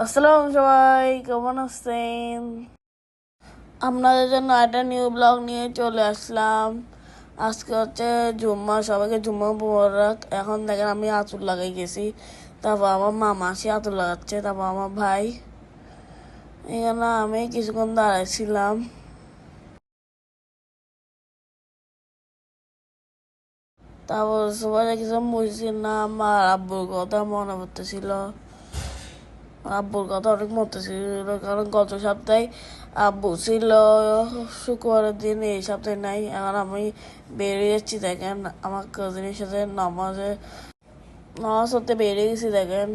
আসসালামু সবাই, কেমন আছেন? আপনাদের জন্য একটা নিউ ব্লগ নিয়ে চলে আসলাম। আজকে হচ্ছে জুম্মা, সবাইকে জুম্মা মুবারক। এখন দেখেন আমি আঁচল লাগাই গেছি, তারপর আমার মামা সে আঁচল লাগাচ্ছে, তারপর আমার ভাই। এখানে আমি কিছুক্ষণ দাঁড়াইছিলাম। তারপর সবাই কিছু বুঝছি না, আমার আব্বুর কথা মনে পড়তেছিল। আব্বুর কথা অনেক মতো ছিল, কারণ গত সপ্তাহে আব্বু ছিল শুক্রবারের দিন, এই সপ্তাহে নাই। এখন আমি বেরিয়ে যাচ্ছি, দেখেন আমার কাজিনের সাথে নামাজ হতে বেরিয়ে গেছি। দেখেন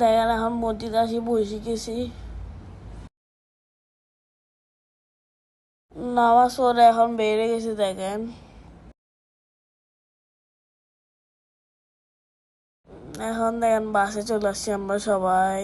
দেখেন এখন মসজিদে আসি বসে গেছি, নামাজ পড়ে এখন বেরিয়ে গেছি। দেখেন এখন দেখেন বাসে চলে আসছি আমরা সবাই।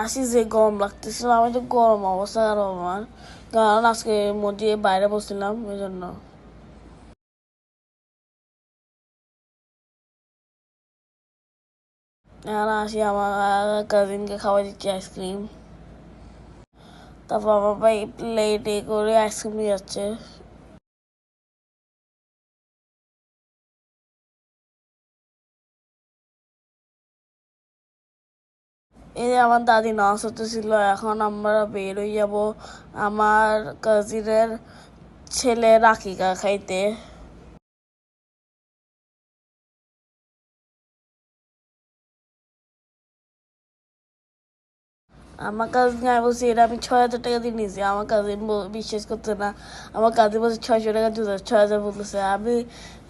আসি যে গরম লাগতেছিল, আমি তো গরম অবস্থা আর আমার, কারণ আজকে মসজিদে বাইরে বসছিলাম এই জন্য। এখন আসি আমার কাজিনকে খাওয়াই দিচ্ছি আইসক্রিম। তারপর আমার ভাই প্লেটে করে আইসক্রিম নিয়ে যাচ্ছে। এই যে আমার দাদি নাচ হতেছিল, এখন আমরা বের হয়ে যাব আমার কাজিনের ছেলে রাখিকা খাইতে। আমার কাজিন আমি বলছি এটা আমি 6,000 টাকা দিয়ে নিয়েছি, আমার কাজিন বিশ্বাস করছে না। আমার কাজিন বলছে 600 টাকা জুতো, 6,000 বলতেছে। আমি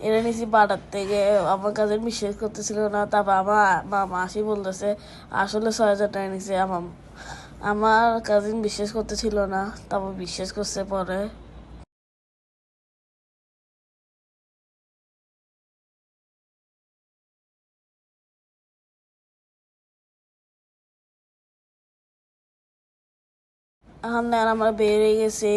এটা নিয়েছি বাটার থেকে, আমার কাজিন বিশ্বাস করতেছিল না। তারপর আমার মামা আসি বলতেছে আসলে 6,000 টাকা নিয়েছে। আমার কাজিন বিশ্বাস করতেছিল না, তারপর বিশ্বাস করছে পরে। এখন দেখেন আমরা বেরিয়ে গেছি।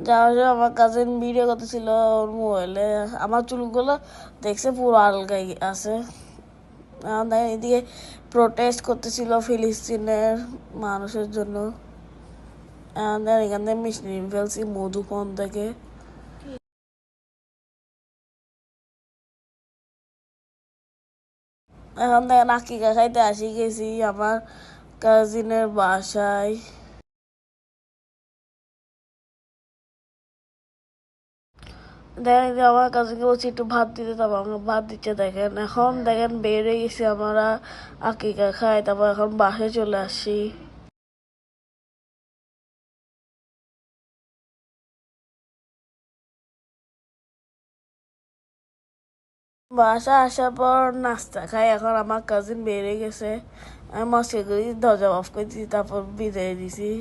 যাওয়ার সময় আমার কাজিন ভিডিও করতেছিল ওর মোবাইলে, আমার চুলগুলো দেখছে পুরো আলগাই আছে। এখন দেখেন এদিকে প্রোটেস্ট করতেছিল ফিলিস্তিনের মানুষের জন্য। এখন দেখেন এখান থেকে মিষ্টি নিয়ে ফেলছি মধুপন থেকে। এখন দেখেন আকিকা খাইতে আসি গেছি আমার কাজিনের বাসায়। দেখেন যে আমার কাজিনকে বলছি একটু ভাত দিতে, তারপর আমাকে ভাত দিচ্ছে। দেখেন এখন দেখেন বের হয়ে গেছি আমরা আকিকা খাই, তারপর এখন বাসায় চলে আসি। বাসা আসার পর নাস্তা খাই, এখন আমার কাজিন বেরিয়ে গেছে। আমি মস্তি করি, দরজা অফ করে দিছি, তারপর বিদায় দিছি।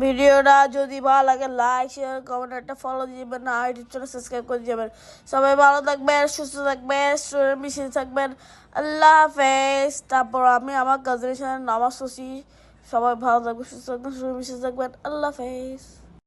ভিডিওটা যদি ভালো লাগে লাইক শেয়ার কমেন্ট একটা ফলো দিয়ে যাবেন, আর ইউটিউব চ্যানেল সাবস্ক্রাইব করে যাবেন। সবাই ভালো থাকবেন, সুস্থ থাকবেন, স্টুডেন্ট মিশে থাকবেন। আল্লাহ হাফেজ। তারপর আমি আমার কাজিনের সাথে নামাজ পড়ছি। সবাই ভালো থাকবেন, সুস্থ থাকবেন, স্টুডেন্ট মিশে থাকবেন। আল্লাহ হাফেজ।